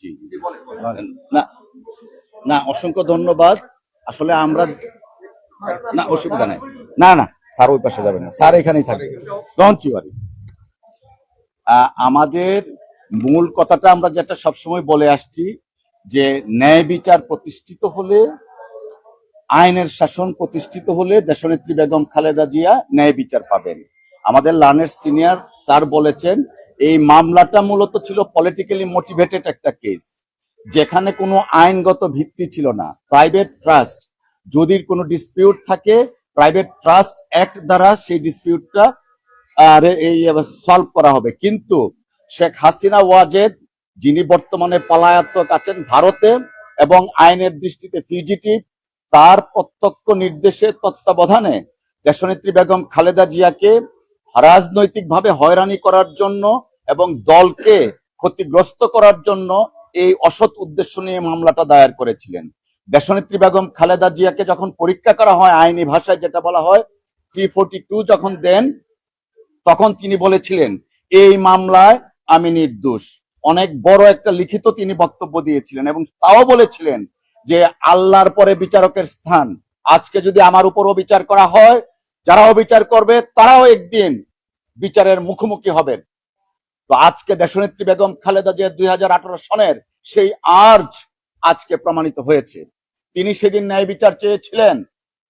জি জি না না, অসংখ্য ধন্যবাদ। আসলে আমরা না, অসুবিধা নাই। না না, স্যার ওই পাশে যাবেন না, স্যার এখানেই থাকবে। Don't Yuri. আমাদের মূল কথাটা আমরা যেটা সবসময় বলে আসছি, যে ন্যায় বিচার প্রতিষ্ঠিত হলে, আইনের শাসন প্রতিষ্ঠিত হলে দেশনেত্রী বেগম খালেদা জিয়া ন্যায় বিচার পাবেন। আমাদের লার্নের সিনিয়র স্যার বলেছেন, এই মামলাটা মূলত ছিল পলিটিক্যালি মোটিভেটেড একটা কেস, যেখানে কোনো আইনগত ভিত্তি ছিল না। প্রাইভেট ট্রাস্ট, যদি কোনো ডিসপিউট থাকে, প্রাইভেট ট্রাস্ট অ্যাক্ট দ্বারা সেই ডিসপিউটটা সলভ করা হবে। কিন্তু শেখ হাসিনা ওয়াজেদ, যিনি বর্তমানে পলাতক আছেন ভারতে এবং আইনের দৃষ্টিতে ফিউজিটিভ, তার প্রত্যক্ষ নির্দেশে তত্ত্বাবধানে দেশনেত্রী বেগম খালেদা জিয়াকে রাজনৈতিকভাবে হয়রানি করার জন্য এবং দলকে ক্ষতিগ্রস্ত করার জন্য এই অসৎ উদ্দেশ্য নিয়ে মামলাটা দায়ের করেছিলেন। দেশনেত্রী বেগম খালেদা জিয়াকে যখন পরীক্ষা করা হয়, আইনি ভাষায় যেটা বলা হয় 342 যখন দেন, তখন তিনি বলেছিলেন এই মামলায় আমি নির্দোষ। অনেক বড় একটা লিখিত তিনি বক্তব্য দিয়েছিলেন এবং তাও বলেছিলেন যে আল্লাহর পরে বিচারকের স্থান। আজকে যদি আমার উপরও বিচার করা হয়, যারাও বিচার করবে তারাও একদিন বিচারের মুখোমুখি হবেন। তো আজকে দেশনেত্রী বেগম খালেদা জিয়া 2018 সনের সেই আর্জ আজকে প্রমাণিত হয়েছে। তিনি সেদিন ন্যায় বিচার চেয়েছিলেন,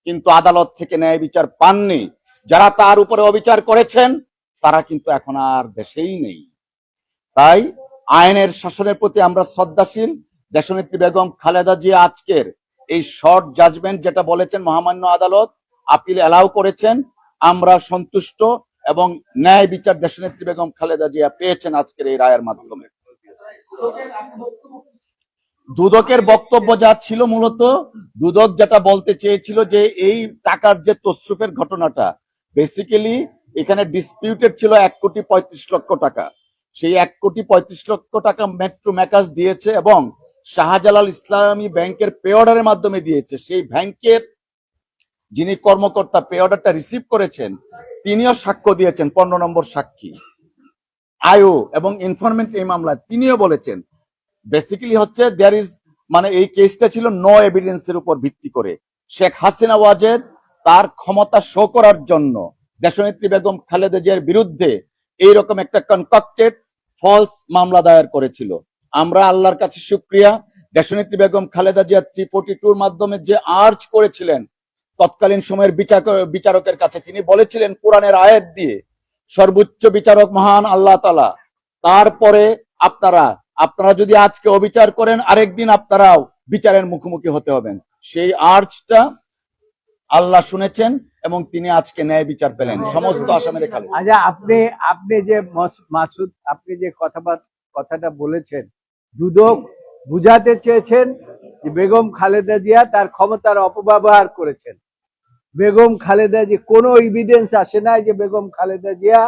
কিন্তু আদালত থেকে ন্যায় বিচার পাননি। যারা তার উপরে অবিচার করেছেন তারা কিন্তু এখন আর দেশেই নেই। তাই আইনের শাসনের প্রতি আমরা শ্রদ্ধাশীল। দেশনেত্রী বেগম খালেদা জিয়া আজকের এই শর্ট জাজমেন্ট যেটা বলেছেন মহামান্য আদালত আপিল অ্যালাউ করেছেন, আমরা সন্তুষ্ট এবং ন্যায় বিচার দেশনেত্রী বেগম খালেদা জিয়া পেয়েছেন আজকের এই রায়ের মাধ্যমে। দুদকের বক্তব্য যা ছিল, মূলত দুদক যেটা বলতে চেয়েছিল যে এই টাকার যে তসরুফের ঘটনাটা, বেসিক্যালি এখানে ডিসপিউটেড ছিল 1,35,00,000 টাকা। সেই 1,35,00,000 টাকা মেট্রো ম্যাকাস দিয়েছে এবং শাহজালাল ইসলামী ব্যাংকের পে অর্ডারের মাধ্যমে দিয়েছে। সেই ব্যাংকের যিনি কর্মকর্তা পে অর্ডারটা রিসিভ করেছেন, তিনিও সাক্ষ্য দিয়েছেন, 15 নম্বর সাক্ষী আয়ো এবং ইনফরমেন্ট এই মামলায় তিনিও বলেছেন বেসিক্যালি হচ্ছে দেয়ার ইজ, মানে এই কেসটা ছিল নো এভিডেন্সের উপর ভিত্তি করে। শেখ হাসিনা ওয়াজেদ তার ক্ষমতা শো করার জন্য দেশনেত্রী বেগম খালেদা জিয়ার বিরুদ্ধে এইরকম একটা কনকক্টেড ফলস মামলা দায়ের করেছিল। আমরা আল্লাহর কাছে শুকরিয়া, দেশনেত্রী বেগম খালেদা জিয়া 342 মাধ্যমে যে আর্জ করেছিলেন তৎকালীন সময়ের বিচারকের কাছে, তিনি বলেছিলেন কোরআনের আয়াত দিয়ে সর্বোচ্চ বিচারক মহান আল্লাহ তাআলা, তারপরে আপনারা যদি আজকে অবিচার করেন আরেকদিন আপনারাও বিচারের মুখোমুখি হতে হবেন। সেই আর্জটা আল্লাহ শুনেছেন এবং তিনি আজকে ন্যায় বিচার পেলেন সমস্ত আসামের খালে। আচ্ছা, আপনি যে মাসুদ, আপনি যে কথাটা বলেছেন, দুদক বুঝাতে চেয়েছেন যে বেগম খালেদা জিয়া তার ক্ষমতার অপব্যবহার করেছেন। বেগম খালেদা জিয়া কোনো এভিডেন্স আসে নাই যে বেগম খালেদা জিয়া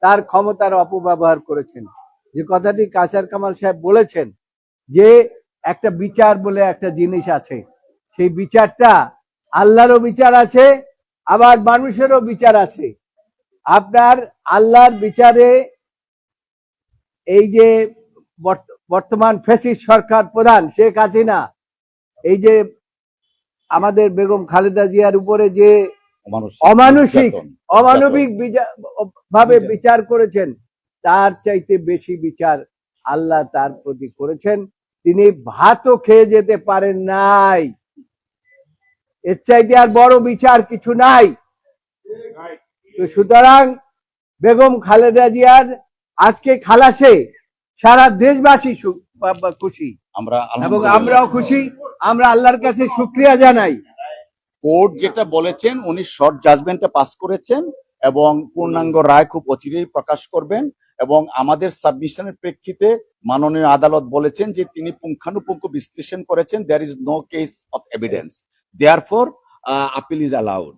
তার ক্ষমতার অপব্যবহার করেছেন। যে কথাটি কাসার কামাল সাহেব বলেছেন যে একটা বিচার বলে একটা জিনিস আছে, সেই বিচারটা আল্লাহরও বিচার আছে, আবার মানুষেরও বিচার আছে। আপনার আল্লাহর বিচারে এই যে বর্তমান ফ্যাসিস্ট সরকার প্রধান শেখ হাসিনা এই যে আমাদের বেগম খালেদা জিয়ার উপরে যে অমানবিক ভাবে বিচার করেছেন, তার চাইতে বেশি বিচার আল্লাহ তার প্রতি করেছেন। তিনি ভাতও খেয়ে যেতে পারেন নাই, এর চাইতে আর বড় বিচার কিছু নাই। তো সুতরাং বেগম খালেদা জিয়ার আজকে খালাসে সারা দেশবাসী খুশি এবং আমরাও খুশি। আমরা আল্লাহর কাছে শুকরিয়া জানাই। কোর্ট যেটা বলেছেন, উনি শর্ট জাজমেন্টে পাস করেছেন এবং পূর্ণাঙ্গ রায় খুব অচিরেই প্রকাশ করবেন। এবং আমাদের সাবমিশনের প্রেক্ষিতে মাননীয় আদালত বলেছেন যে তিনি পুঙ্খানুপুঙ্খ বিশ্লেষণ করেছেন, there is no case of evidence, therefore appeal is allowed.